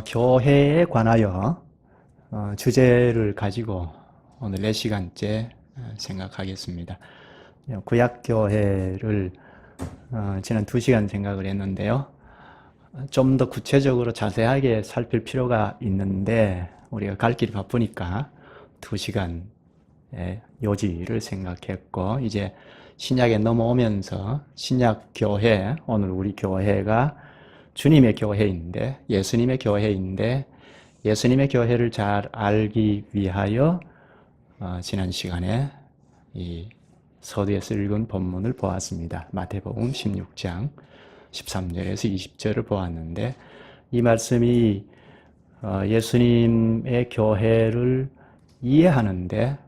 교회에 관하여 주제를 가지고 오늘 4시간째 생각하겠습니다. 구약교회를 지난 2시간 생각을 했는데요. 좀 더 구체적으로 자세하게 살필 필요가 있는데 우리가 갈 길이 바쁘니까 2시간의 요지를 생각했고, 이제 신약에 넘어오면서 신약교회, 오늘 우리 교회가 주님의 교회인데, 예수님의 교회인데, 예수님의 교회를 잘 알기 위하여 지난 시간에 이 서두에서 읽은 본문을 보았습니다. 마태복음 16장 13절에서 20절을 보았는데, 이 말씀이 예수님의 교회를 이해하는데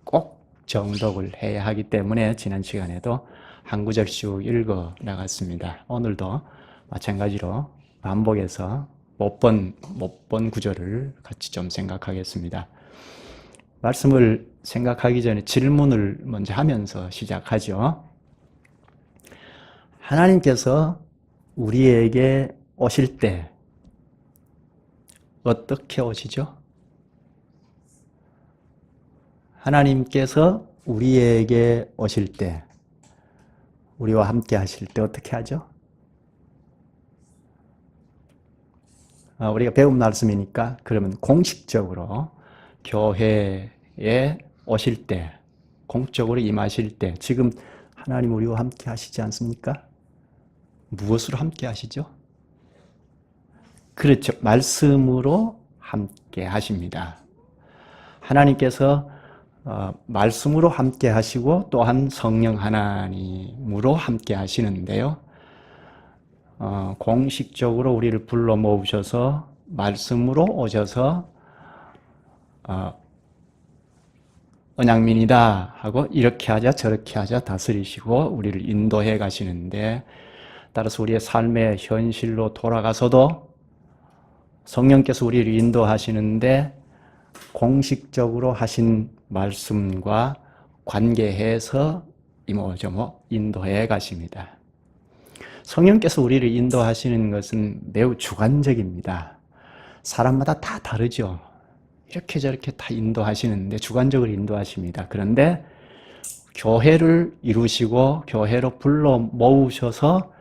꼭 정독을 해야 하기 때문에 지난 시간에도 한 구절씩 읽어 나갔습니다. 오늘도 마찬가지로 반복해서 못 본 구절을 같이 좀 생각하겠습니다. 말씀을 생각하기 전에 질문을 먼저 하면서 시작하죠. 하나님께서 우리에게 오실 때 어떻게 오시죠? 하나님께서 우리에게 오실 때, 우리와 함께 하실 때 어떻게 하죠? 우리가 배운 말씀이니까 그러면 공식적으로 교회에 오실 때, 공적으로 임하실 때, 지금 하나님 우리와 함께 하시지 않습니까? 무엇으로 함께 하시죠? 그렇죠. 말씀으로 함께 하십니다. 하나님께서 말씀으로 함께 하시고 또한 성령 하나님으로 함께 하시는데요. 공식적으로 우리를 불러 모으셔서 말씀으로 오셔서 언약민이다 하고 이렇게 하자 저렇게 하자 다스리시고 우리를 인도해 가시는데, 따라서 우리의 삶의 현실로 돌아가서도 성령께서 우리를 인도하시는데 공식적으로 하신 말씀과 관계해서 이모저모 인도해 가십니다. 성령께서 우리를 인도하시는 것은 매우 주관적입니다. 사람마다 다 다르죠. 이렇게 저렇게 다 인도하시는데 주관적으로 인도하십니다. 그런데 교회를 이루시고 교회로 불러 모으셔서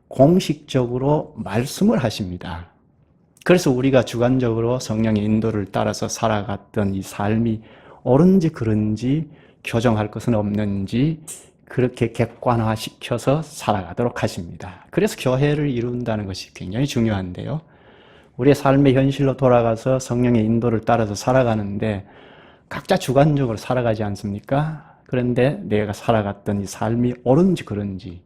공식적으로 말씀을 하십니다. 그래서 우리가 주관적으로 성령의 인도를 따라서 살아갔던 이 삶이 옳은지 그른지 교정할 것은 없는지 그렇게 객관화시켜서 살아가도록 하십니다. 그래서 교회를 이룬다는 것이 굉장히 중요한데요. 우리의 삶의 현실로 돌아가서 성령의 인도를 따라서 살아가는데 각자 주관적으로 살아가지 않습니까? 그런데 내가 살아갔던 이 삶이 옳은지 그른지,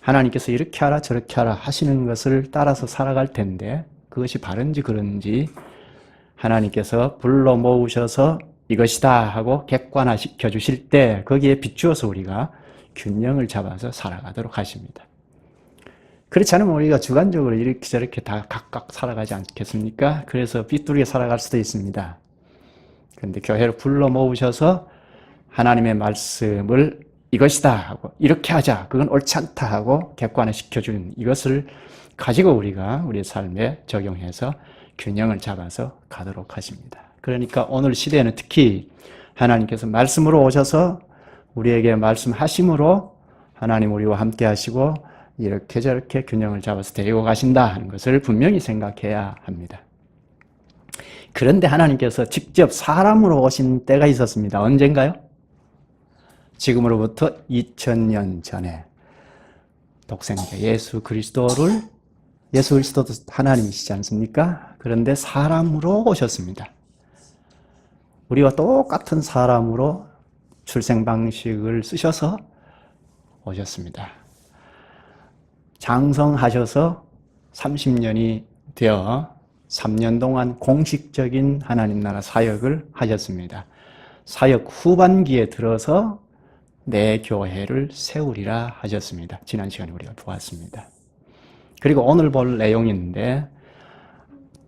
하나님께서 이렇게 하라 저렇게 하라 하시는 것을 따라서 살아갈 텐데 그것이 바른지 그른지 하나님께서 불러 모으셔서 이것이다 하고 객관화시켜 주실 때 거기에 비추어서 우리가 균형을 잡아서 살아가도록 하십니다. 그렇지 않으면 우리가 주관적으로 이렇게 저렇게 다 각각 살아가지 않겠습니까? 그래서 삐뚤게 살아갈 수도 있습니다. 그런데 교회를 불러 모으셔서 하나님의 말씀을 이것이다 하고 이렇게 하자, 그건 옳지 않다 하고 객관화시켜주는 이것을 가지고 우리가 우리의 삶에 적용해서 균형을 잡아서 가도록 하십니다. 그러니까 오늘 시대에는 특히 하나님께서 말씀으로 오셔서 우리에게 말씀하심으로 하나님 우리와 함께 하시고 이렇게 저렇게 균형을 잡아서 데리고 가신다 하는 것을 분명히 생각해야 합니다. 그런데 하나님께서 직접 사람으로 오신 때가 있었습니다. 언젠가요? 지금으로부터 2000년 전에 독생자 예수 그리스도도 하나님이시지 않습니까? 그런데 사람으로 오셨습니다. 우리와 똑같은 사람으로 출생 방식을 쓰셔서 오셨습니다. 장성하셔서 30년이 되어 3년 동안 공식적인 하나님 나라 사역을 하셨습니다. 사역 후반기에 들어서 내 교회를 세우리라 하셨습니다. 지난 시간에 우리가 보았습니다. 그리고 오늘 볼 내용인데,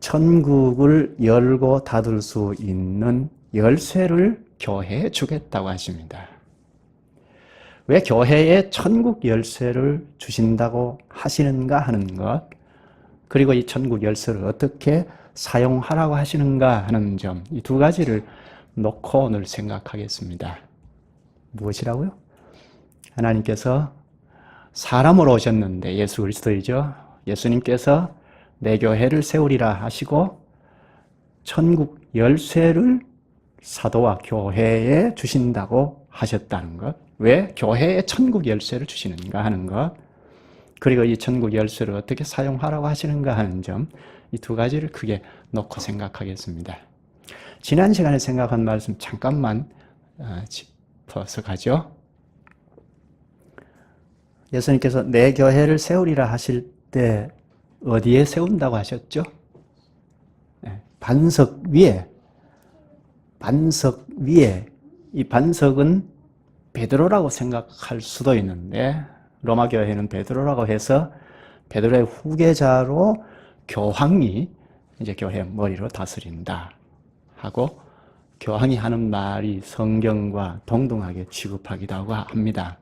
천국을 열고 닫을 수 있는 열쇠를 교회에 주겠다고 하십니다. 왜 교회에 천국 열쇠를 주신다고 하시는가 하는 것, 그리고 이 천국 열쇠를 어떻게 사용하라고 하시는가 하는 점, 이 두 가지를 놓고 오늘 생각하겠습니다. 무엇이라고요? 하나님께서 사람으로 오셨는데, 예수 그리스도이죠. 예수님께서 내 교회를 세우리라 하시고 천국 열쇠를 사도와 교회에 주신다고 하셨다는 것. 왜 교회에 천국 열쇠를 주시는가 하는 것. 그리고 이 천국 열쇠를 어떻게 사용하라고 하시는가 하는 점, 이 두 가지를 크게 놓고 생각하겠습니다. 지난 시간에 생각한 말씀 잠깐만 짚어서 가죠. 예수님께서 내 교회를 세우리라 하실 때 어디에 세운다고 하셨죠? 반석 위에. 반석 위에. 이 반석은 베드로라고 생각할 수도 있는데, 로마 교회는 베드로라고 해서 베드로의 후계자로 교황이 이제 교회 머리로 다스린다 하고, 교황이 하는 말이 성경과 동등하게 취급하기도 하고 합니다.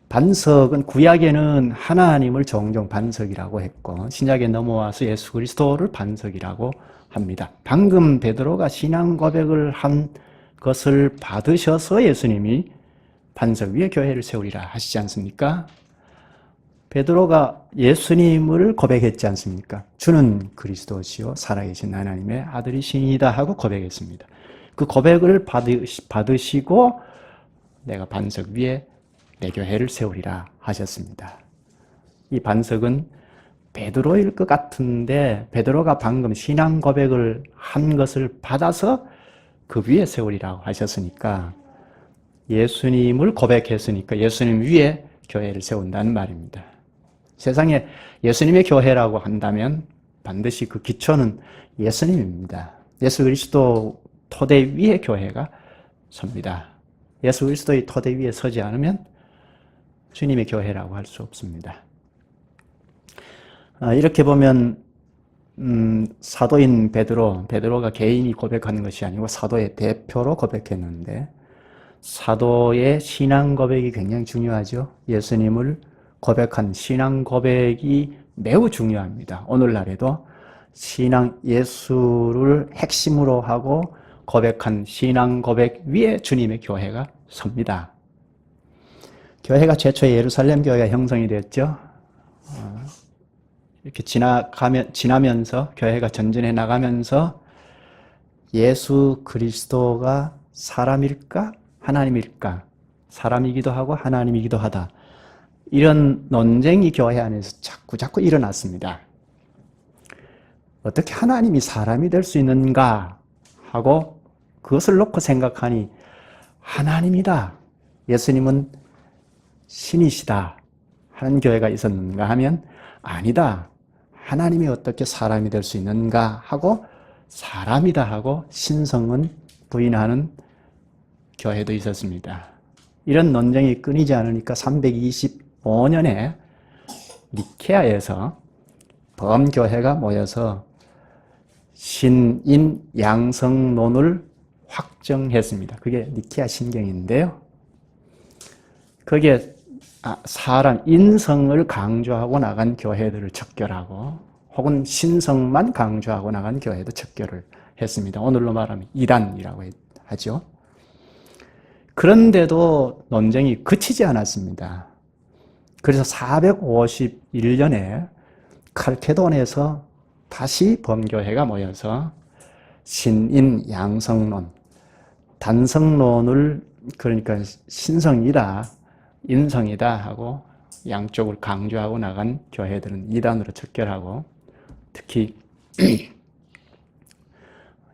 반석은 구약에는 하나님을 종종 반석이라고 했고, 신약에 넘어와서 예수 그리스도를 반석이라고 합니다. 방금 베드로가 신앙 고백을 한 것을 받으셔서 예수님이 반석 위에 교회를 세우리라 하시지 않습니까? 베드로가 예수님을 고백했지 않습니까? 주는 그리스도시요 살아계신 하나님의 아들이시니이다 하고 고백했습니다. 그 고백을 받으시고 내가 반석 위에 내 교회를 세우리라 하셨습니다. 이 반석은 베드로일 것 같은데, 베드로가 방금 신앙 고백을 한 것을 받아서 그 위에 세우리라고 하셨으니까, 예수님을 고백했으니까 예수님 위에 교회를 세운다는 말입니다. 세상에 예수님의 교회라고 한다면 반드시 그 기초는 예수님입니다. 예수 그리스도 토대 위에 교회가 섭니다. 예수 그리스도의 토대 위에 서지 않으면 주님의 교회라고 할 수 없습니다. 이렇게 보면 사도인 베드로가 개인이 고백하는 것이 아니고 사도의 대표로 고백했는데, 사도의 신앙 고백이 굉장히 중요하죠. 예수님을 고백한 신앙 고백이 매우 중요합니다. 오늘날에도 예수를 핵심으로 하고 고백한 신앙 고백 위에 주님의 교회가 섭니다. 교회가 최초의 예루살렘 교회가 형성이 됐죠. 이렇게 지나면서 교회가 전진해 나가면서 예수 그리스도가 사람일까? 하나님일까? 사람이기도 하고 하나님이기도 하다. 이런 논쟁이 교회 안에서 자꾸 일어났습니다. 어떻게 하나님이 사람이 될 수 있는가 하고 그것을 놓고 생각하니, 하나님이다, 예수님은 신이시다 하는 교회가 있었는가 하면, 아니다, 하나님이 어떻게 사람이 될 수 있는가 하고 사람이다 하고 신성은 부인하는 교회도 있었습니다. 이런 논쟁이 끊이지 않으니까 325년에 니케아에서 범교회가 모여서 신인 양성론을 확정했습니다. 그게 니케아 신경인데요. 거기에 인성을 강조하고 나간 교회들을 척결하고, 혹은 신성만 강조하고 나간 교회도 척결을 했습니다. 오늘로 말하면 이단이라고 하죠. 그런데도 논쟁이 그치지 않았습니다. 그래서 451년에 칼케돈에서 다시 범교회가 모여서 신인 양성론, 단성론을, 그러니까 신성이다, 인성이다 하고 양쪽을 강조하고 나간 교회들은 이단으로 척결하고, 특히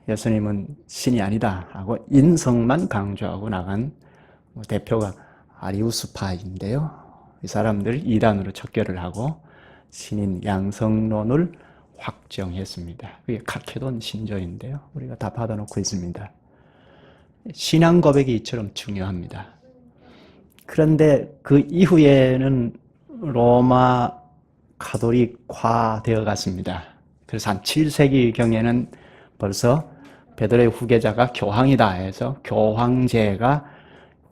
예수님은 신이 아니다 하고 인성만 강조하고 나간 대표가 아리우스파인데요. 이 사람들 이단으로 척결을 하고 신인 양성론을 확정했습니다. 그게 칼케돈 신조인데요. 우리가 다 받아놓고 있습니다. 신앙 고백이 이처럼 중요합니다. 그런데 그 이후에는 로마 가톨릭화 되어 갔습니다. 그래서 한 7세기경에는 벌써 베드로의 후계자가 교황이다 해서 교황제가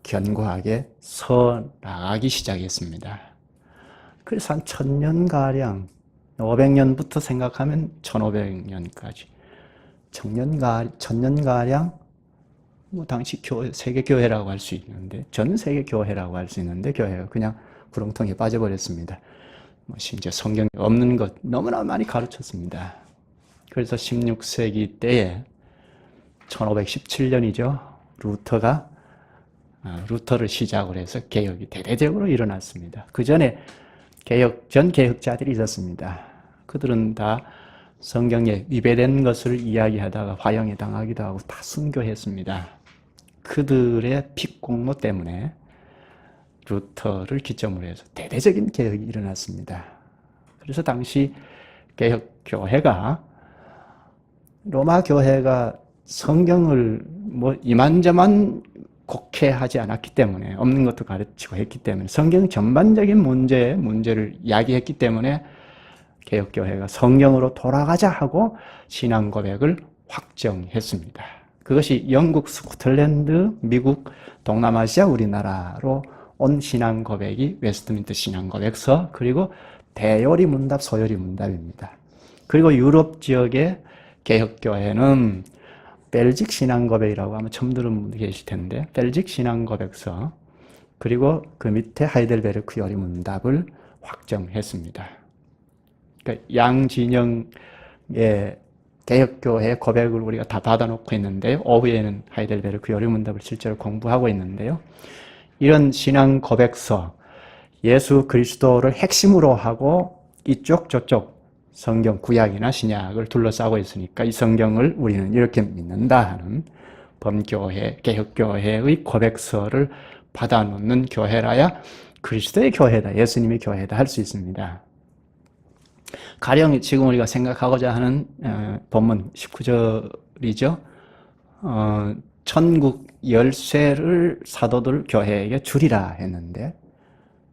견고하게 서 나가기 시작했습니다. 그래서 한 1000년가량 500년부터 생각하면 1500년까지. 천년가량, 당시 세계교회라고 할 수 있는데, 전 세계교회라고 할 수 있는데, 교회가 그냥 구렁텅이에 빠져버렸습니다. 심지어 성경에 없는 것 너무나 많이 가르쳤습니다. 그래서 16세기 때에 1517년이죠. 루터를 시작으로 해서 개혁이 대대적으로 일어났습니다. 그 전에 전 개혁자들이 있었습니다. 그들은 다 성경에 위배된 것을 이야기하다가 화형에 당하기도 하고 다 순교했습니다. 그들의 핏공로 때문에 루터를 기점으로 해서 대대적인 개혁이 일어났습니다. 그래서 당시 개혁교회가, 로마 교회가 성경을 이만저만 곡해하지 않았기 때문에, 없는 것도 가르치고 했기 때문에, 성경 전반적인 문제를 이야기했기 때문에 개혁교회가 성경으로 돌아가자 하고 신앙 고백을 확정했습니다. 그것이 영국, 스코틀랜드, 미국, 동남아시아, 우리나라로 온 신앙 고백이 웨스트민스터 신앙 고백서, 그리고 대요리 문답, 소요리 문답입니다. 그리고 유럽 지역의 개혁교회는 벨직 신앙 고백이라고 아마 처음 들은 분도 계실 텐데, 벨직 신앙 고백서, 그리고 그 밑에 하이델베르크 요리 문답을 확정했습니다. 그러니까 양진영의 개혁교회 고백을 우리가 다 받아놓고 있는데요. 오후에는 하이델베르크 요리 문답을 실제로 공부하고 있는데요. 이런 신앙 고백서, 예수 그리스도를 핵심으로 하고 이쪽 저쪽 성경, 구약이나 신약을 둘러싸고 있으니까 이 성경을 우리는 이렇게 믿는다 하는 범교회, 개혁교회의 고백서를 받아놓는 교회라야 그리스도의 교회다, 예수님의 교회다 할 수 있습니다. 가령 지금 우리가 생각하고자 하는 본문 19절이죠. 천국 열쇠를 사도들 교회에게 주리라 했는데,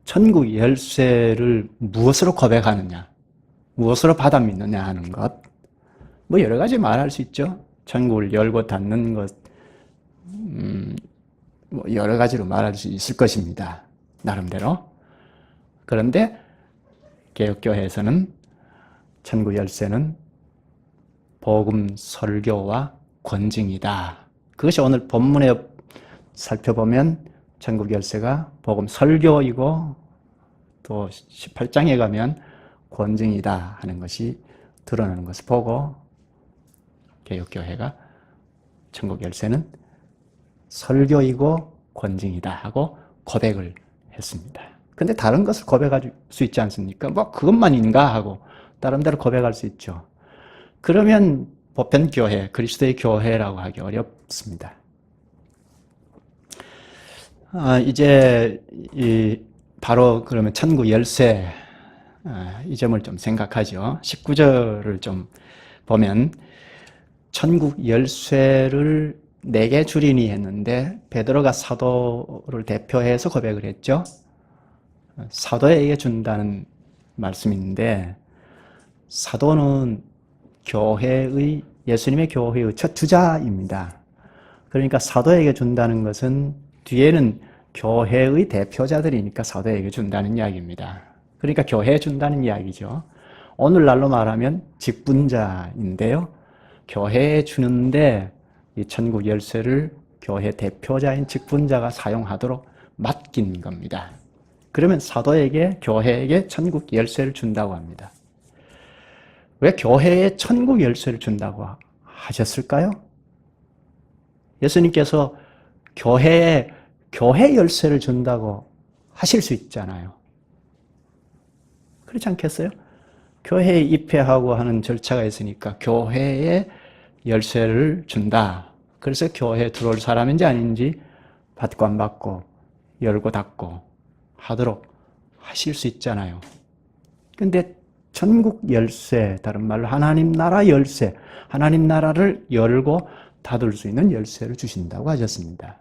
천국 열쇠를 무엇으로 고백하느냐, 무엇으로 받아 믿느냐 하는 것, 여러 가지 말할 수 있죠. 천국을 열고 닫는 것, 여러 가지로 말할 수 있을 것입니다. 나름대로. 그런데 개혁교회에서는 천국 열쇠는 복음 설교와 권징이다. 그것이 오늘 본문에 살펴보면 천국 열쇠가 복음 설교이고 또 18장에 가면 권징이다 하는 것이 드러나는 것을 보고 개혁교회가 천국 열쇠는 설교이고 권징이다 하고 고백을 했습니다. 근데 다른 것을 고백할 수 있지 않습니까? 그것만인가 하고 다른 데로 고백할 수 있죠. 그러면 보편교회, 그리스도의 교회라고 하기 어렵습니다. 이제 바로 그러면 천국 열쇠, 이 점을 좀 생각하죠. 19절을 좀 보면 천국 열쇠를 내게 주리니 했는데, 베드로가 사도를 대표해서 고백을 했죠. 사도에게 준다는 말씀인데, 사도는 예수님의 교회의 첫 주자입니다. 그러니까 사도에게 준다는 것은 뒤에는 교회의 대표자들이니까 사도에게 준다는 이야기입니다. 그러니까 교회에 준다는 이야기죠. 오늘날로 말하면 직분자인데요. 교회에 주는데 이 천국 열쇠를 교회 대표자인 직분자가 사용하도록 맡긴 겁니다. 그러면 사도에게, 교회에게 천국 열쇠를 준다고 합니다. 왜 교회에 천국 열쇠를 준다고 하셨을까요? 예수님께서 교회에 교회 열쇠를 준다고 하실 수 있잖아요. 그렇지 않겠어요? 교회에 입회하고 하는 절차가 있으니까 교회에 열쇠를 준다. 그래서 교회에 들어올 사람인지 아닌지 받고 안 받고 열고 닫고 하도록 하실 수 있잖아요. 근데 천국 열쇠, 다른 말로 하나님 나라 열쇠, 하나님 나라를 열고 닫을 수 있는 열쇠를 주신다고 하셨습니다.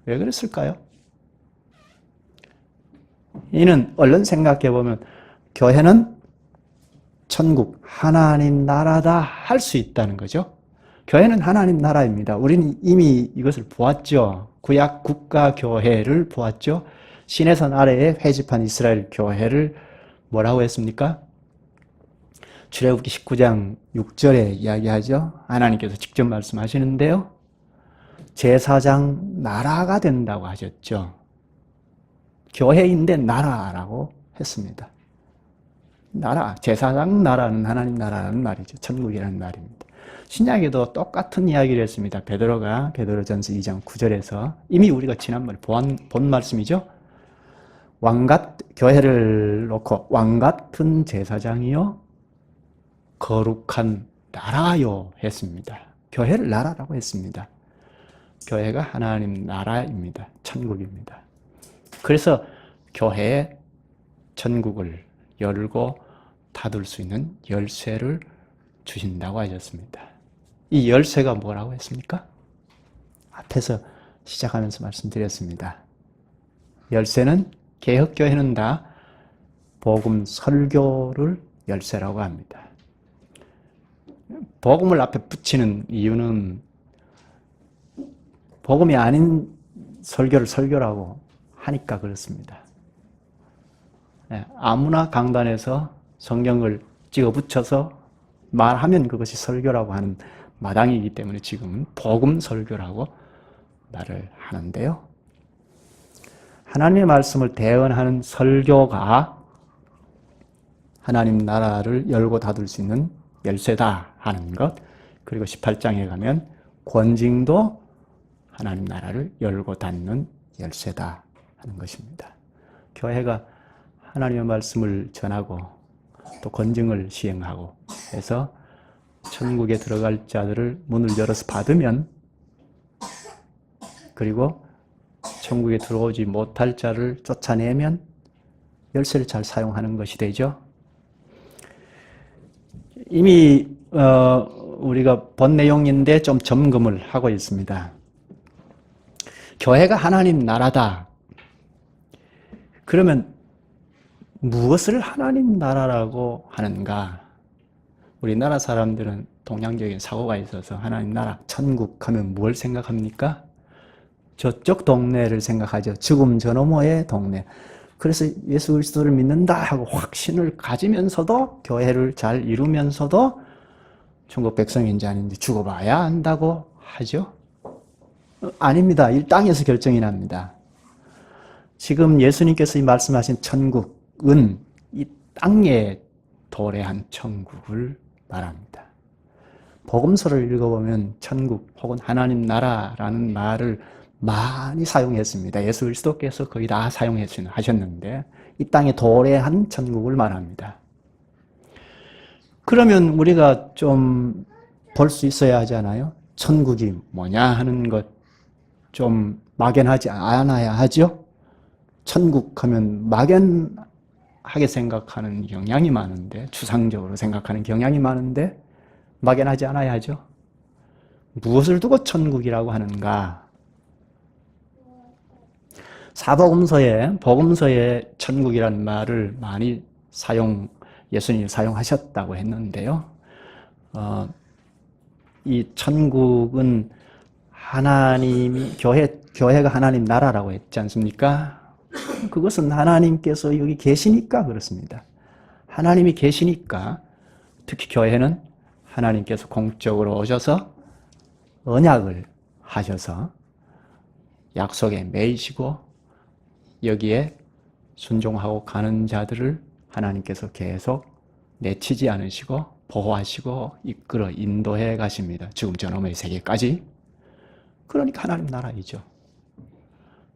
왜 그랬을까요? 이는 얼른 생각해 보면 교회는 천국, 하나님 나라다 할 수 있다는 거죠. 교회는 하나님 나라입니다. 우리는 이미 이것을 보았죠. 구약 국가 교회를 보았죠. 시내산 아래에 회집한 이스라엘 교회를 뭐라고 했습니까? 출애굽기 19장 6절에 이야기하죠. 하나님께서 직접 말씀하시는데요. 제사장 나라가 된다고 하셨죠. 교회인데 나라라고 했습니다. 나라, 제사장 나라는 하나님 나라라는 말이죠. 천국이라는 말입니다. 신약에도 똑같은 이야기를 했습니다. 베드로가 베드로전서 2장 9절에서 이미 우리가 지난번에 본 말씀이죠. 교회를 놓고 왕같은 제사장이요 거룩한 나라요 했습니다. 교회를 나라라고 했습니다. 교회가 하나님 나라입니다. 천국입니다. 그래서 교회에 천국을 열고 닫을 수 있는 열쇠를 주신다고 하셨습니다. 이 열쇠가 뭐라고 했습니까? 앞에서 시작하면서 말씀드렸습니다. 열쇠는 개혁교회는 다 복음 설교를 열쇠라고 합니다. 복음을 앞에 붙이는 이유는 복음이 아닌 설교를 설교라고 하니까 그렇습니다. 아무나 강단에서 성경을 찍어 붙여서 말하면 그것이 설교라고 하는 마당이기 때문에 지금은 복음 설교라고 말을 하는데요. 하나님의 말씀을 대언하는 설교가 하나님 나라를 열고 닫을 수 있는 열쇠다 하는 것, 그리고 18장에 가면 권징도 하나님 나라를 열고 닫는 열쇠다 하는 것입니다. 교회가 하나님의 말씀을 전하고 또 권징을 시행하고 해서 천국에 들어갈 자들을 문을 열어서 받으면, 그리고 천국에 들어오지 못할 자를 쫓아내면 열쇠를 잘 사용하는 것이 되죠. 이미 우리가 본 내용인데 좀 점검을 하고 있습니다. 교회가 하나님 나라다. 그러면 무엇을 하나님 나라라고 하는가? 우리나라 사람들은 동양적인 사고가 있어서 하나님 나라, 천국 하면 뭘 생각합니까? 저쪽 동네를 생각하죠. 죽음 저 너머의 동네. 그래서 예수 그리스도를 믿는다 하고 확신을 가지면서도 교회를 잘 이루면서도 천국 백성인지 아닌지 죽어봐야 한다고 하죠. 아닙니다. 이 땅에서 결정이 납니다. 지금 예수님께서 말씀하신 천국은 이 땅에 도래한 천국을 말합니다. 복음서를 읽어보면 천국 혹은 하나님 나라라는 말을 많이 사용했습니다. 예수 그리스도께서 거의 다 사용하셨는데 이 땅에 도래한 천국을 말합니다. 그러면 우리가 좀 볼 수 있어야 하잖아요. 천국이 뭐냐 하는 것 좀 막연하지 않아야 하죠. 천국 하면 막연하게 생각하는 경향이 많은데, 추상적으로 생각하는 경향이 많은데 막연하지 않아야 하죠. 무엇을 두고 천국이라고 하는가? 복음서에 천국이라는 말을 많이 예수님이 사용하셨다고 했는데요. 이 천국은 교회가 하나님 나라라고 했지 않습니까? 그것은 하나님께서 여기 계시니까 그렇습니다. 하나님이 계시니까, 특히 교회는 하나님께서 공적으로 오셔서 언약을 하셔서 약속에 매이시고 여기에 순종하고 가는 자들을 하나님께서 계속 내치지 않으시고 보호하시고 이끌어 인도해 가십니다. 지금 저놈의 세계까지. 그러니까 하나님 나라이죠.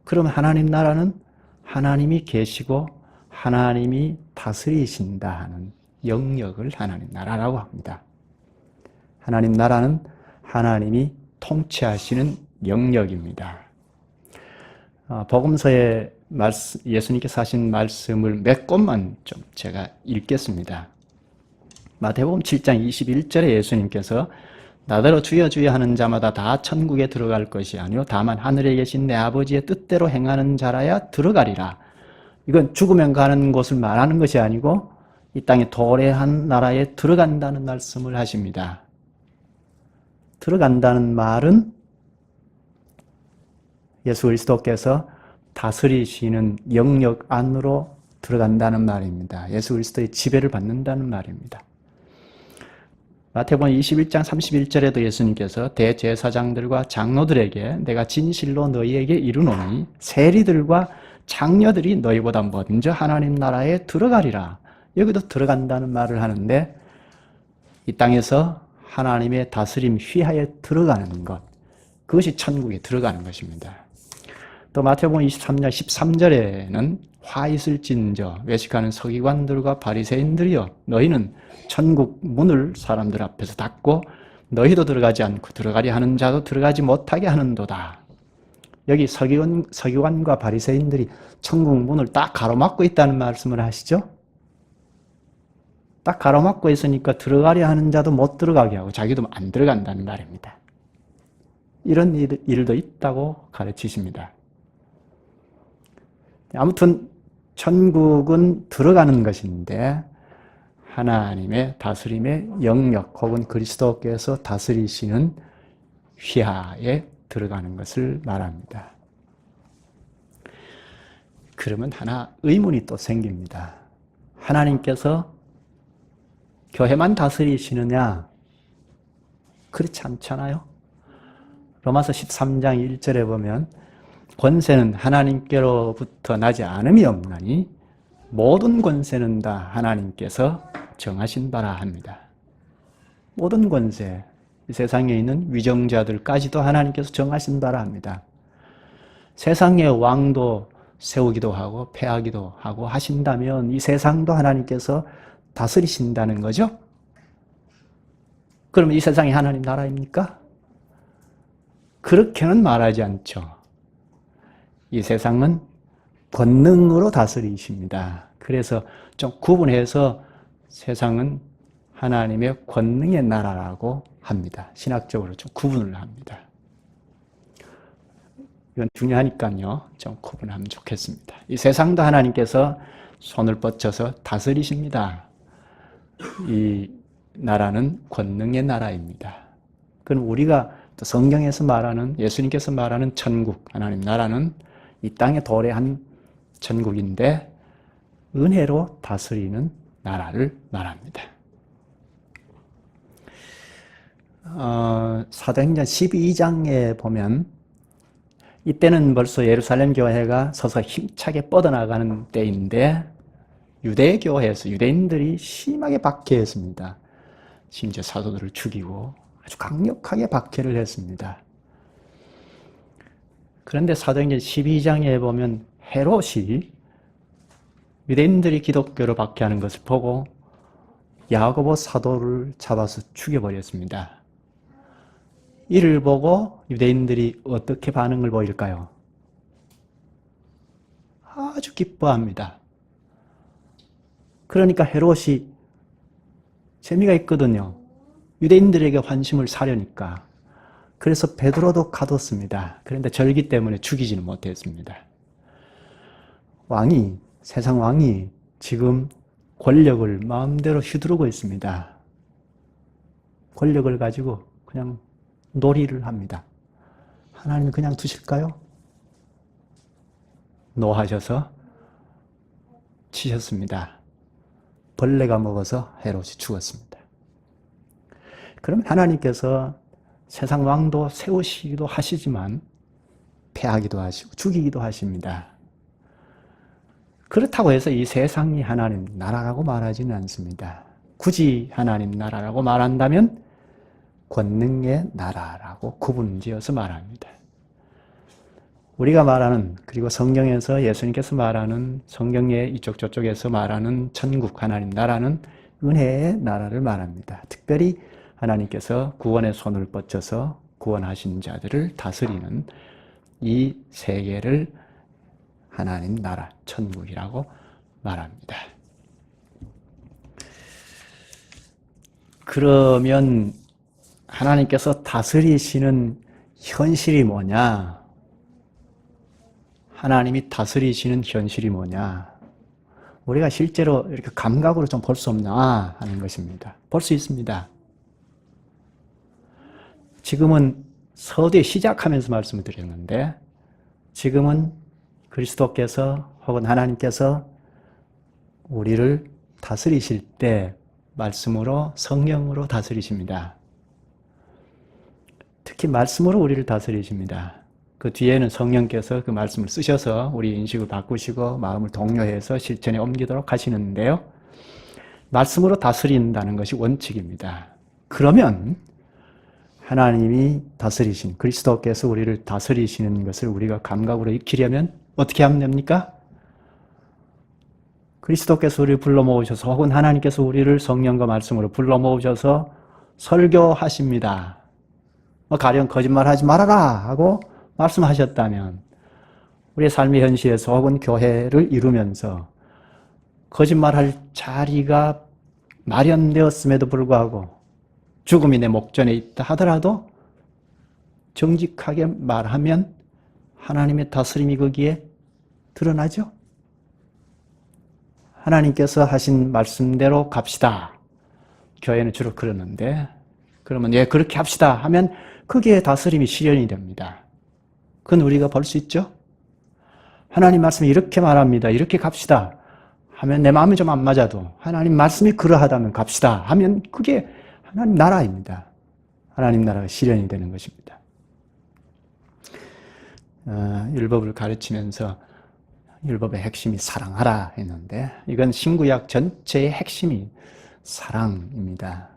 그럼 하나님 나라는 하나님이 계시고 하나님이 다스리신다 하는 영역을 하나님 나라라고 합니다. 하나님 나라는 하나님이 통치하시는 영역입니다. 복음서에 예수님께서 하신 말씀을 몇 곳만 좀 제가 읽겠습니다. 마태복음 7장 21절에 예수님께서 나더러 주여 주여 하는 자마다 다 천국에 들어갈 것이 아니요 다만 하늘에 계신 내 아버지의 뜻대로 행하는 자라야 들어가리라. 이건 죽으면 가는 곳을 말하는 것이 아니고 이 땅에 도래한 나라에 들어간다는 말씀을 하십니다. 들어간다는 말은 예수 그리스도께서 다스리시는 영역 안으로 들어간다는 말입니다. 예수 그리스도의 지배를 받는다는 말입니다. 마태복음 21장 31절에도 예수님께서 대제사장들과 장로들에게 내가 진실로 너희에게 이르노니 세리들과 장녀들이 너희보다 먼저 하나님 나라에 들어가리라. 여기도 들어간다는 말을 하는데 이 땅에서 하나님의 다스림 휘하에 들어가는 것, 그것이 천국에 들어가는 것입니다. 또 마태복음 23장 13절에는 화 있을진저 외식하는 서기관들과 바리새인들이여 너희는 천국 문을 사람들 앞에서 닫고 너희도 들어가지 않고 들어가려 하는 자도 들어가지 못하게 하는도다. 여기 서기관과 바리새인들이 천국 문을 딱 가로막고 있다는 말씀을 하시죠. 딱 가로막고 있으니까 들어가려 하는 자도 못 들어가게 하고 자기도 안 들어간다는 말입니다. 이런 일도 있다고 가르치십니다. 아무튼 천국은 들어가는 것인데 하나님의 다스림의 영역 혹은 그리스도께서 다스리시는 휘하에 들어가는 것을 말합니다. 그러면 하나 의문이 또 생깁니다. 하나님께서 교회만 다스리시느냐? 그렇지 않잖아요. 로마서 13장 1절에 보면 권세는 하나님께로부터 나지 않음이 없나니 모든 권세는 다 하나님께서 정하신 바라 합니다. 모든 권세, 이 세상에 있는 위정자들까지도 하나님께서 정하신 바라 합니다. 세상의 왕도 세우기도 하고 패하기도 하고 하신다면 이 세상도 하나님께서 다스리신다는 거죠? 그러면 이 세상이 하나님 나라입니까? 그렇게는 말하지 않죠. 이 세상은 권능으로 다스리십니다. 그래서 좀 구분해서 세상은 하나님의 권능의 나라라고 합니다. 신학적으로 좀 구분을 합니다. 이건 중요하니까요. 좀 구분하면 좋겠습니다. 이 세상도 하나님께서 손을 뻗쳐서 다스리십니다. 이 나라는 권능의 나라입니다. 그럼 우리가 또 성경에서 말하는, 예수님께서 말하는 천국, 하나님 나라는 이 땅에 도래한 천국인데 은혜로 다스리는 나라를 말합니다. 사도행전 12장에 보면 이때는 벌써 예루살렘 교회가 서서 힘차게 뻗어나가는 때인데 유대교회에서 유대인들이 심하게 박해했습니다. 심지어 사도들을 죽이고 아주 강력하게 박해를 했습니다. 그런데 사도행전 12장에 보면 헤롯이 유대인들이 기독교를 박해하는 것을 보고 야고보 사도를 잡아서 죽여버렸습니다. 이를 보고 유대인들이 어떻게 반응을 보일까요? 아주 기뻐합니다. 그러니까 헤롯이 재미가 있거든요. 유대인들에게 환심을 사려니까. 그래서 베드로도 가뒀습니다. 그런데 절기 때문에 죽이지는 못했습니다. 세상 왕이 지금 권력을 마음대로 휘두르고 있습니다. 권력을 가지고 그냥 놀이를 합니다. 하나님 그냥 두실까요? 노하셔서 치셨습니다. 벌레가 먹어서 헤롯이 죽었습니다. 그러면 하나님께서 세상 왕도 세우시기도 하시지만 패하기도 하시고 죽이기도 하십니다. 그렇다고 해서 이 세상이 하나님 나라라고 말하지는 않습니다. 굳이 하나님 나라라고 말한다면 권능의 나라라고 구분지어서 말합니다. 우리가 말하는, 그리고 성경에서 예수님께서 말하는, 성경의 이쪽 저쪽에서 말하는 천국 하나님 나라는 은혜의 나라를 말합니다. 특별히 하나님께서 구원의 손을 뻗쳐서 구원하신 자들을 다스리는 이 세계를 하나님 나라, 천국이라고 말합니다. 그러면 하나님께서 다스리시는 현실이 뭐냐? 하나님이 다스리시는 현실이 뭐냐? 우리가 실제로 이렇게 감각으로 좀 볼 수 없나 하는 것입니다. 볼 수 있습니다. 지금은 서두에 시작하면서 말씀을 드렸는데 지금은 그리스도께서 혹은 하나님께서 우리를 다스리실 때 말씀으로, 성령으로 다스리십니다. 특히 말씀으로 우리를 다스리십니다. 그 뒤에는 성령께서 그 말씀을 쓰셔서 우리 인식을 바꾸시고 마음을 동요해서 실천에 옮기도록 하시는데요. 말씀으로 다스린다는 것이 원칙입니다. 그러면 하나님이 다스리신, 그리스도께서 우리를 다스리시는 것을 우리가 감각으로 익히려면 어떻게 하면 됩니까? 그리스도께서 우리를 불러 모으셔서 혹은 하나님께서 우리를 성령과 말씀으로 불러 모으셔서 설교하십니다. 가령 거짓말하지 말아라 하고 말씀하셨다면 우리의 삶의 현실에서 혹은 교회를 이루면서 거짓말할 자리가 마련되었음에도 불구하고 죽음이 내 목전에 있다 하더라도 정직하게 말하면 하나님의 다스림이 거기에 드러나죠. 하나님께서 하신 말씀대로 갑시다. 교회는 주로 그러는데 그러면 예 그렇게 합시다 하면 거기에 다스림이 실현이 됩니다. 그건 우리가 볼 수 있죠. 하나님 말씀이 이렇게 말합니다. 이렇게 갑시다 하면 내 마음이 좀 안 맞아도 하나님 말씀이 그러하다면 갑시다 하면 그게 하나님 나라입니다. 하나님 나라가 실현이 되는 것입니다. 율법을 가르치면서 율법의 핵심이 사랑하라 했는데 이건 신구약 전체의 핵심이 사랑입니다.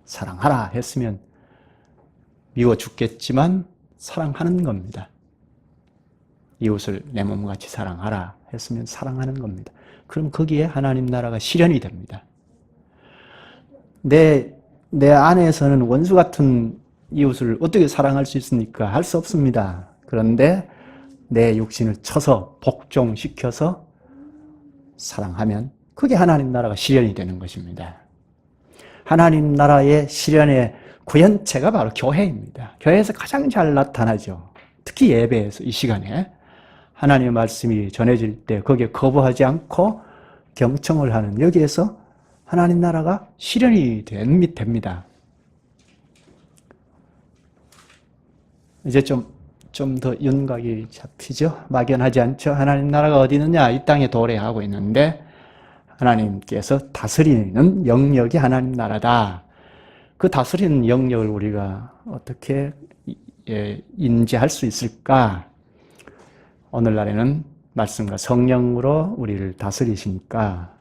사랑하라 했으면 미워 죽겠지만 사랑하는 겁니다. 이웃을 내 몸같이 사랑하라 했으면 사랑하는 겁니다. 그럼 거기에 하나님 나라가 실현이 됩니다. 내 안에서는 원수 같은 이웃을 어떻게 사랑할 수 있습니까? 할 수 없습니다. 그런데 내 육신을 쳐서 복종시켜서 사랑하면 그게 하나님 나라가 실현이 되는 것입니다. 하나님 나라의 실현의 구현체가 바로 교회입니다. 교회에서 가장 잘 나타나죠. 특히 예배에서 이 시간에 하나님의 말씀이 전해질 때 거기에 거부하지 않고 경청을 하는 여기에서 하나님 나라가 실현이 됩니다. 이제 좀 더 윤곽이 잡히죠? 막연하지 않죠? 하나님 나라가 어디 있느냐? 이 땅에 도래하고 있는데 하나님께서 다스리는 영역이 하나님 나라다. 그 다스리는 영역을 우리가 어떻게 인지할 수 있을까? 오늘날에는 말씀과 성령으로 우리를 다스리시니까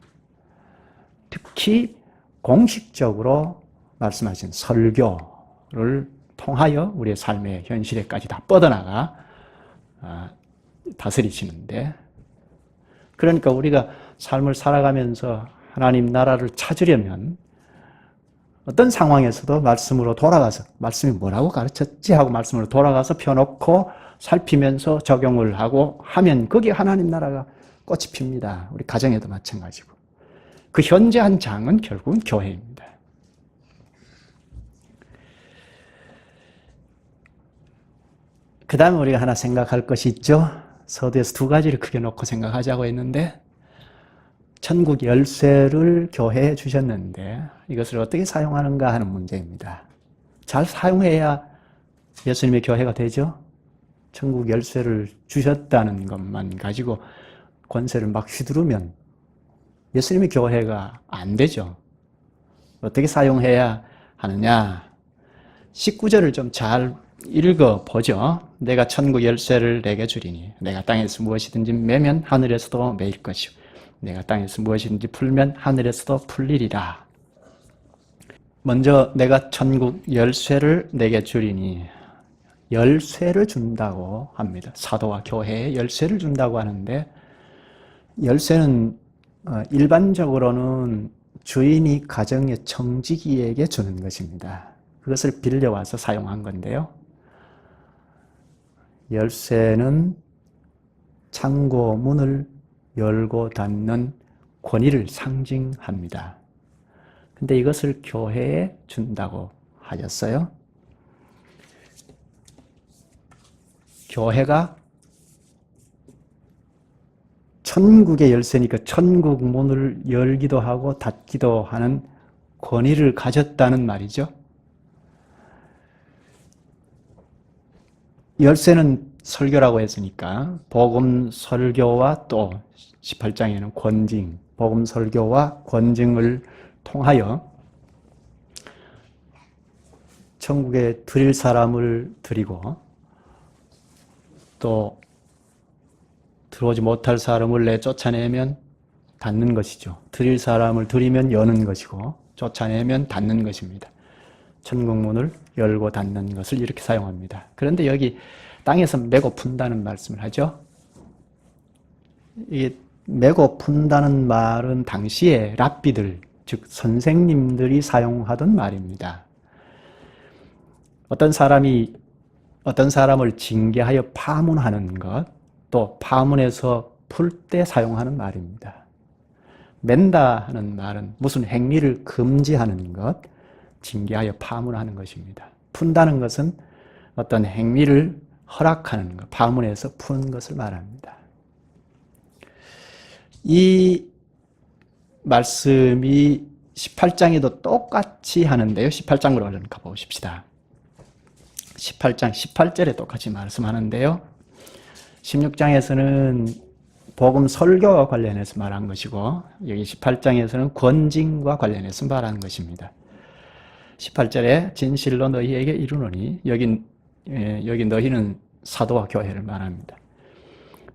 특히 공식적으로 말씀하신 설교를 통하여 우리의 삶의 현실에까지 다 뻗어나가 다스리시는데 그러니까 우리가 삶을 살아가면서 하나님 나라를 찾으려면 어떤 상황에서도 말씀으로 돌아가서 말씀이 뭐라고 가르쳤지 하고 말씀으로 돌아가서 펴놓고 살피면서 적용을 하고 하면 거기에 하나님 나라가 꽃이 핍니다. 우리 가정에도 마찬가지고. 그 현재 한 장은 결국은 교회입니다. 그 다음에 우리가 하나 생각할 것이 있죠. 서두에서 두 가지를 크게 놓고 생각하자고 했는데 천국 열쇠를 교회에 주셨는데 이것을 어떻게 사용하는가 하는 문제입니다. 잘 사용해야 예수님의 교회가 되죠. 천국 열쇠를 주셨다는 것만 가지고 권세를 막 휘두르면 예수님의 교회가 안 되죠. 어떻게 사용해야 하느냐. 19절을 좀 잘 읽어보죠. 내가 천국 열쇠를 내게 주리니 내가 땅에서 무엇이든지 매면 하늘에서도 매일 것이요 내가 땅에서 무엇이든지 풀면 하늘에서도 풀리리라. 먼저 내가 천국 열쇠를 내게 주리니 열쇠를 준다고 합니다. 사도와 교회에 열쇠를 준다고 하는데 열쇠는 일반적으로는 주인이 가정의 청지기에게 주는 것입니다. 그것을 빌려와서 사용한 건데요. 열쇠는 창고 문을 열고 닫는 권위를 상징합니다. 근데 이것을 교회에 준다고 하였어요. 교회가 천국의 열쇠니까 천국 문을 열기도 하고 닫기도 하는 권위를 가졌다는 말이죠. 열쇠는 설교라고 했으니까 복음 설교와 또 18장에는 권징, 복음 설교와 권징을 통하여 천국에 드릴 사람을 드리고 또 들어오지 못할 사람을 내쫓아내면 닫는 것이죠. 드릴 사람을 드리면 여는 것이고 쫓아내면 닫는 것입니다. 천국문을 열고 닫는 것을 이렇게 사용합니다. 그런데 여기 땅에서 메고 푼다는 말씀을 하죠. 이 메고 푼다는 말은 당시에 랍비들, 즉 선생님들이 사용하던 말입니다. 어떤 사람이 어떤 사람을 징계하여 파문하는 것, 또 파문해서 풀 때 사용하는 말입니다. 맨다 하는 말은 무슨 행위를 금지하는 것, 징계하여 파문하는 것입니다. 푼다는 것은 어떤 행위를 허락하는 것, 파문해서 푸는 것을 말합니다. 이 말씀이 18장에도 똑같이 하는데요. 18장으로 얼른 가보십시다. 18장 18절에 똑같이 말씀하는데요. 16장에서는 복음 설교와 관련해서 말한 것이고 여기 18장에서는 권징과 관련해서 말한 것입니다. 18절에 진실로 너희에게 이르노니 여기 너희는 사도와 교회를 말합니다.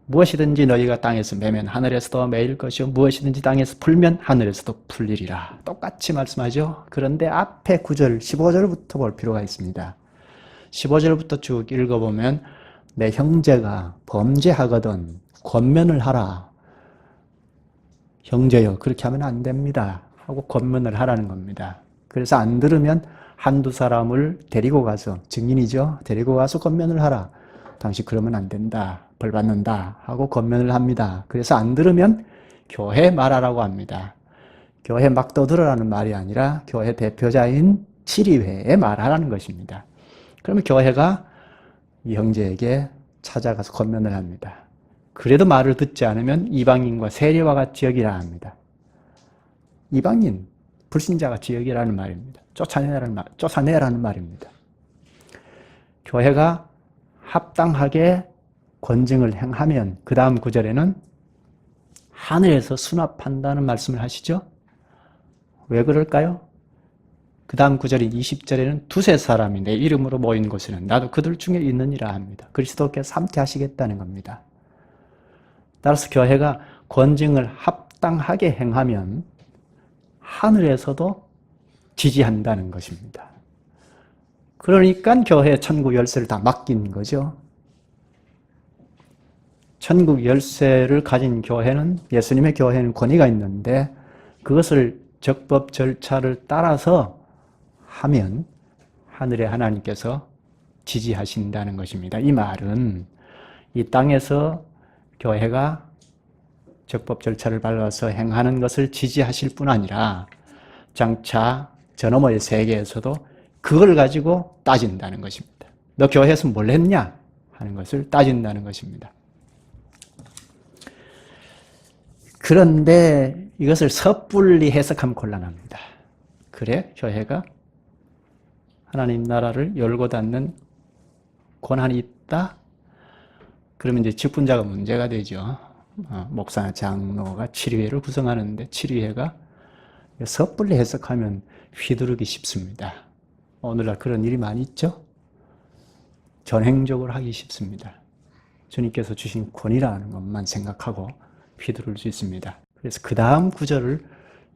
무엇이든지 너희가 땅에서 매면 하늘에서도 매일 것이요 무엇이든지 땅에서 풀면 하늘에서도 풀리리라. 똑같이 말씀하죠. 그런데 앞에 9절 15절부터 볼 필요가 있습니다. 15절부터 쭉 읽어보면 내 형제가 범죄하거든 권면을 하라. 형제여 그렇게 하면 안 됩니다 하고 권면을 하라는 겁니다. 그래서 안 들으면 한두 사람을 데리고 가서 증인이죠. 데리고 가서 권면을 하라. 당신 그러면 안 된다. 벌 받는다 하고 권면을 합니다. 그래서 안 들으면 교회 말하라고 합니다. 교회 막 떠들으라는 말이 아니라 교회 대표자인 치리회에 말하라는 것입니다. 그러면 교회가 이 형제에게 찾아가서 권면을 합니다. 그래도 말을 듣지 않으면 이방인과 세리와 같이 여기라 합니다. 이방인, 불신자같이 여기라는 말입니다. 쫓아내라는 말입니다. 교회가 합당하게 권징을 행하면 그 다음 구절에는 하늘에서 수납한다는 말씀을 하시죠. 왜 그럴까요? 그 다음 구절인 20절에는 두세 사람이 내 이름으로 모인 곳에는 나도 그들 중에 있느니라 합니다. 그리스도께서 함께 하시겠다는 겁니다. 따라서 교회가 권징을 합당하게 행하면 하늘에서도 지지한다는 것입니다. 그러니까 교회 천국 열쇠를 다 맡긴 거죠. 천국 열쇠를 가진 교회는 예수님의 교회는 권위가 있는데 그것을 적법 절차를 따라서 하면 하늘의 하나님께서 지지하신다는 것입니다. 이 말은 이 땅에서 교회가 적법 절차를 밟아서 행하는 것을 지지하실 뿐 아니라 장차 저 너머의 세계에서도 그걸 가지고 따진다는 것입니다. 너 교회에서 뭘 했냐 하는 것을 따진다는 것입니다. 그런데 이것을 섣불리 해석하면 곤란합니다. 그래? 교회가 하나님 나라를 열고 닫는 권한이 있다? 그러면 이제 직분자가 문제가 되죠. 목사나 장로가 치리회를 구성하는데 치리회가 섣불리 해석하면 휘두르기 쉽습니다. 오늘날 그런 일이 많이 있죠? 전행적으로 하기 쉽습니다. 주님께서 주신 권위라는 것만 생각하고 휘두를 수 있습니다. 그래서 그 다음 구절을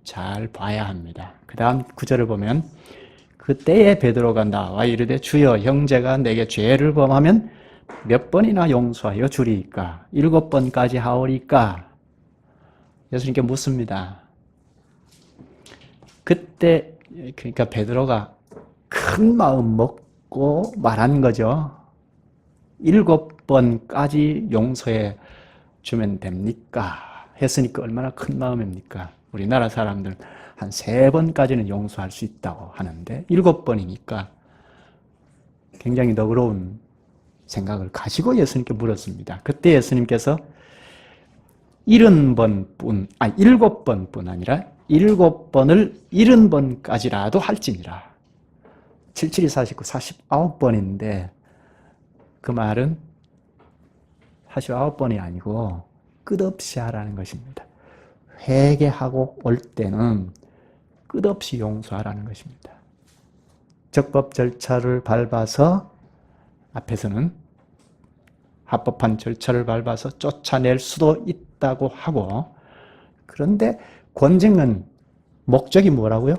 잘 봐야 합니다. 그 다음 구절을 보면 그때에 베드로가 나와 이르되 주여 형제가 내게 죄를 범하면 몇 번이나 용서하여 주리이까? 7번까지 하오리까? 예수님께 묻습니다. 그때 그러니까 베드로가 큰 마음 먹고 말한 거죠. 7번까지 용서해 주면 됩니까? 했으니까 얼마나 큰 마음입니까? 우리나라 사람들 한 3번까지는 용서할 수 있다고 하는데 7번이니까 굉장히 너그러운 생각을 가지고 예수님께 물었습니다. 그때 예수님께서 7번뿐 아니라 7번을 70번까지라도 할지니라. 77이 49, 49번인데 그 말은 49번이 아니고 끝없이 하라는 것입니다. 회개하고 올 때는 끝없이 용서하라는 것입니다. 적법 절차를 밟아서 앞에서는 합법한 절차를 밟아서 쫓아낼 수도 있다고 하고, 그런데 권징은 목적이 뭐라고요?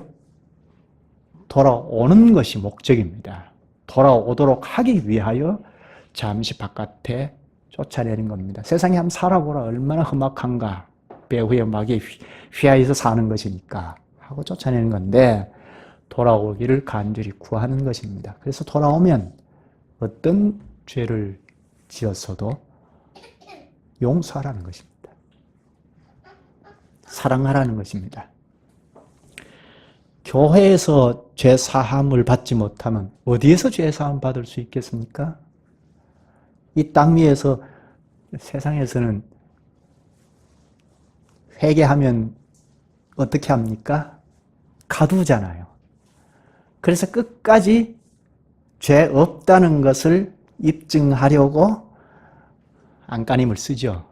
돌아오는 것이 목적입니다. 돌아오도록 하기 위하여 잠시 바깥에 쫓아내는 겁니다. 세상에 한번 살아보라. 얼마나 험악한가. 배후의 막에 휘하여서 사는 것이니까 하고 쫓아내는 건데, 돌아오기를 간절히 구하는 것입니다. 그래서 돌아오면 어떤 죄를 지었어도 용서하라는 것입니다. 사랑하라는 것입니다. 교회에서 죄 사함을 받지 못하면 어디에서 죄 사함 받을 수 있겠습니까? 이 땅 위에서, 세상에서는 회개하면 어떻게 합니까? 가두잖아요. 그래서 끝까지 죄 없다는 것을 입증하려고 안간힘을 쓰죠.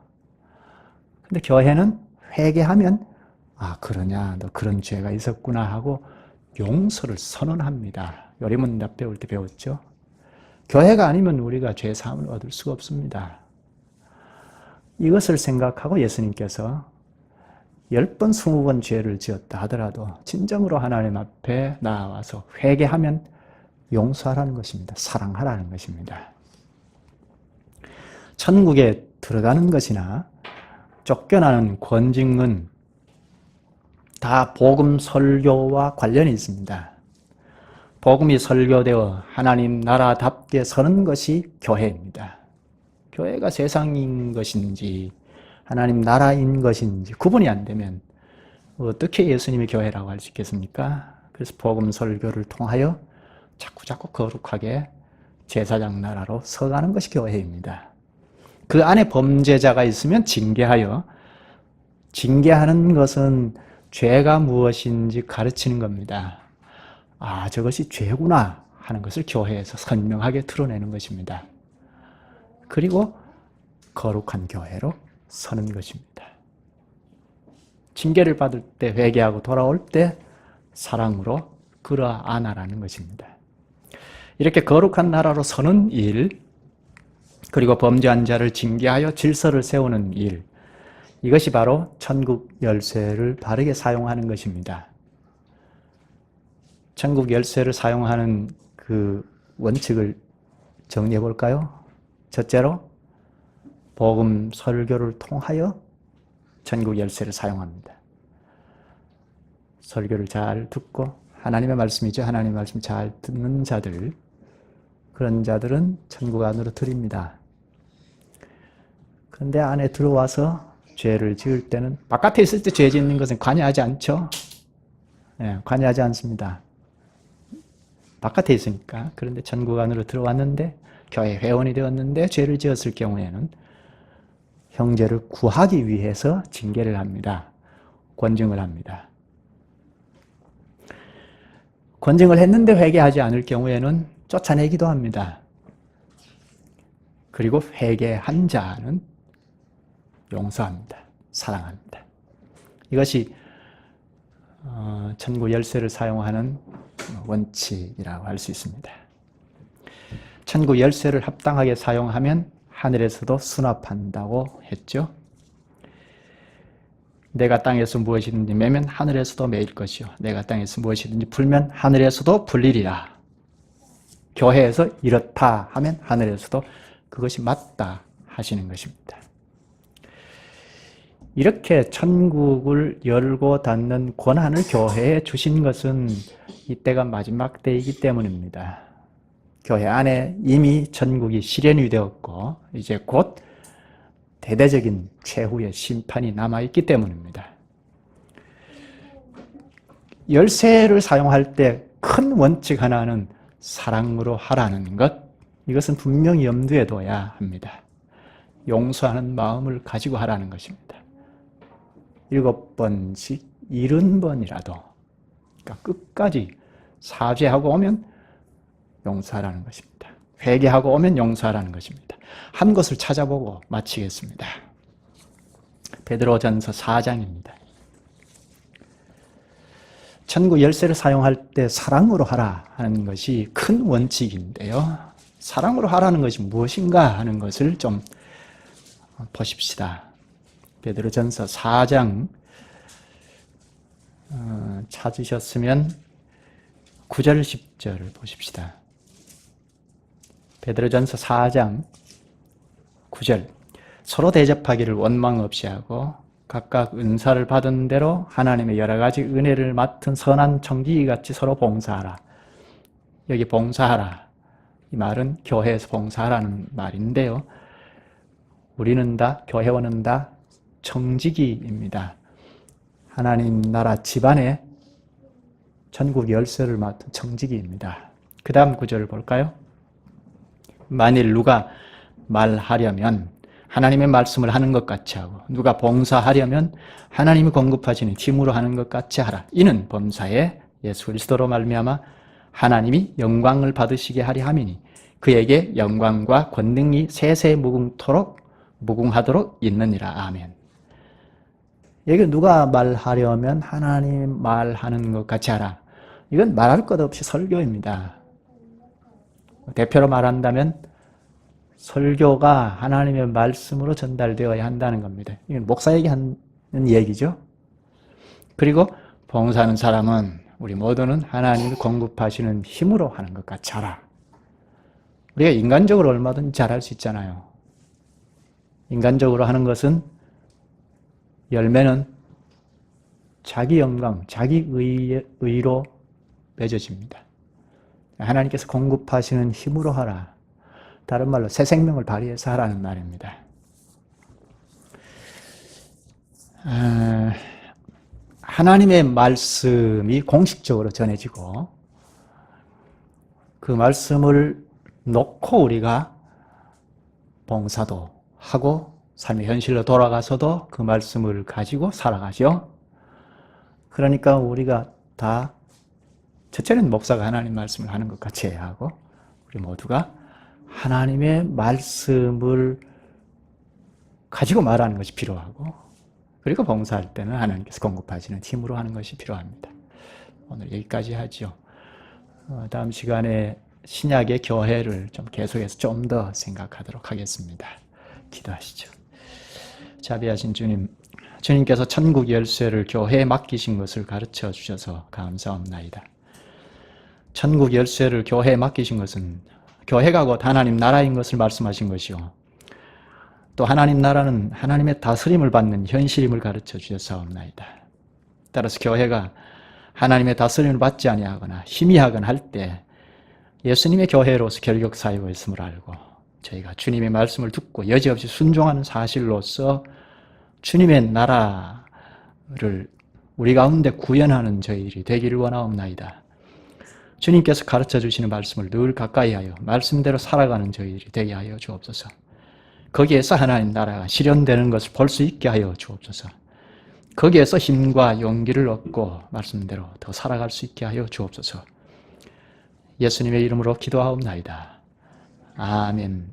근데 교회는 회개하면 그러냐, 너 그런 죄가 있었구나 하고 용서를 선언합니다. 요리문답 배울 때 배웠죠. 교회가 아니면 우리가 죄 사함을 얻을 수가 없습니다. 이것을 생각하고 예수님께서 10번, 20번 죄를 지었다 하더라도 진정으로 하나님 앞에 나와서 회개하면 용서하라는 것입니다. 사랑하라는 것입니다. 천국에 들어가는 것이나 쫓겨나는 권징은 다 복음 설교와 관련이 있습니다. 복음이 설교되어 하나님 나라답게 서는 것이 교회입니다. 교회가 세상인 것인지 하나님 나라인 것인지 구분이 안 되면 어떻게 예수님의 교회라고 할 수 있겠습니까? 그래서 복음 설교를 통하여 자꾸 거룩하게 제사장 나라로 서가는 것이 교회입니다. 그 안에 범죄자가 있으면 징계하여, 징계하는 것은 죄가 무엇인지 가르치는 겁니다. 저것이 죄구나 하는 것을 교회에서 선명하게 드러내는 것입니다. 그리고 거룩한 교회로 서는 것입니다. 징계를 받을 때, 회개하고 돌아올 때 사랑으로 끌어안아라는 것입니다. 이렇게 거룩한 나라로 서는 일, 그리고 범죄한 자를 징계하여 질서를 세우는 일, 이것이 바로 천국 열쇠를 바르게 사용하는 것입니다. 천국 열쇠를 사용하는 그 원칙을 정리해 볼까요? 첫째로 복음 설교를 통하여 천국 열쇠를 사용합니다. 설교를 잘 듣고, 하나님의 말씀이죠. 하나님의 말씀 잘 듣는 자들, 그런 자들은 천국 안으로 들입니다. 그런데 안에 들어와서 죄를 지을 때는, 바깥에 있을 때 죄 짓는 것은 관여하지 않죠. 관여하지 않습니다. 바깥에 있으니까. 그런데 천국 안으로 들어왔는데, 교회 회원이 되었는데 죄를 지었을 경우에는 형제를 구하기 위해서 징계를 합니다. 권징을 합니다. 권징을 했는데 회개하지 않을 경우에는 쫓아내기도 합니다. 그리고 회개한 자는 용서합니다. 사랑합니다. 이것이 천국 열쇠를 사용하는 원칙이라고 할 수 있습니다. 천국 열쇠를 합당하게 사용하면 하늘에서도 수납한다고 했죠. 내가 땅에서 무엇이든지 매면 하늘에서도 매일 것이요, 내가 땅에서 무엇이든지 풀면 하늘에서도 풀리리라. 교회에서 이렇다 하면 하늘에서도 그것이 맞다 하시는 것입니다. 이렇게 천국을 열고 닫는 권한을 교회에 주신 것은 이때가 마지막 때이기 때문입니다. 교회 안에 이미 천국이 실현이 되었고 이제 곧 대대적인 최후의 심판이 남아있기 때문입니다. 열쇠를 사용할 때 큰 원칙 하나는 사랑으로 하라는 것, 이것은 분명히 염두에 둬야 합니다. 용서하는 마음을 가지고 하라는 것입니다. 7번씩 70번이라도, 그러니까 끝까지 사죄하고 오면 용서하라는 것입니다. 회개하고 오면 용서하라는 것입니다. 한 것을 찾아보고 마치겠습니다. 베드로전서 4장입니다. 천국 열쇠를 사용할 때 사랑으로 하라 하는 것이 큰 원칙인데요. 사랑으로 하라는 것이 무엇인가 하는 것을 좀 보십시다. 베드로전서 4장 찾으셨으면 9절 10절을 보십시다. 베드로전서 4장 9절 서로 대접하기를 원망 없이 하고 각각 은사를 받은 대로 하나님의 여러 가지 은혜를 맡은 선한 청지기 같이 서로 봉사하라. 여기 봉사하라. 이 말은 교회에서 봉사하라는 말인데요. 우리는 다, 교회원은 다 청지기입니다. 하나님 나라 집안에 전국 열쇠를 맡은 청지기입니다. 그 다음 구절을 볼까요? 만일 누가 말하려면 하나님의 말씀을 하는 것 같이 하고 누가 봉사하려면 하나님이 공급하시는 힘으로 하는 것 같이 하라. 이는 범사에 예수 그리스도로 말미암아 하나님이 영광을 받으시게 하리 함이니 그에게 영광과 권능이 세세 무궁하도록 있느니라. 아멘. 여기 누가 말하려면 하나님 말하는 것 같이 하라. 이건 말할 것 없이 설교입니다. 대표로 말한다면 설교가 하나님의 말씀으로 전달되어야 한다는 겁니다. 이건 목사에게 하는 얘기죠. 그리고 봉사하는 사람은 우리 모두는 하나님이 공급하시는 힘으로 하는 것 같이 하라. 우리가 인간적으로 얼마든지 잘할 수 있잖아요. 인간적으로 하는 것은 열매는 자기 영광, 자기 의로 맺어집니다. 하나님께서 공급하시는 힘으로 하라. 다른 말로 새 생명을 발휘해서 하라는 말입니다. 하나님의 말씀이 공식적으로 전해지고 그 말씀을 놓고 우리가 봉사도 하고 삶의 현실로 돌아가서도 그 말씀을 가지고 살아가죠. 그러니까 우리가 다 첫째는 목사가 하나님 말씀을 하는 것 같이 해야 하고 우리 모두가 하나님의 말씀을 가지고 말하는 것이 필요하고 그리고 봉사할 때는 하나님께서 공급하시는 힘으로 하는 것이 필요합니다. 오늘 여기까지 하죠. 다음 시간에 신약의 교회를 좀 계속해서 좀 더 생각하도록 하겠습니다. 기도하시죠. 자비하신 주님, 주님께서 천국 열쇠를 교회에 맡기신 것을 가르쳐 주셔서 감사합나이다. 천국 열쇠를 교회에 맡기신 것은 교회가 곧 하나님 나라인 것을 말씀하신 것이요. 또 하나님 나라는 하나님의 다스림을 받는 현실임을 가르쳐 주셨사옵나이다. 따라서 교회가 하나님의 다스림을 받지 아니하거나 희미하거나 할 때 예수님의 교회로서 결격 사유가 있음을 알고 저희가 주님의 말씀을 듣고 여지없이 순종하는 사실로서 주님의 나라를 우리 가운데 구현하는 저희들이 되기를 원하옵나이다. 주님께서 가르쳐 주시는 말씀을 늘 가까이 하여 말씀대로 살아가는 저희들이 되게 하여 주옵소서. 거기에서 하나님 나라가 실현되는 것을 볼 수 있게 하여 주옵소서. 거기에서 힘과 용기를 얻고 말씀대로 더 살아갈 수 있게 하여 주옵소서. 예수님의 이름으로 기도하옵나이다. 아멘.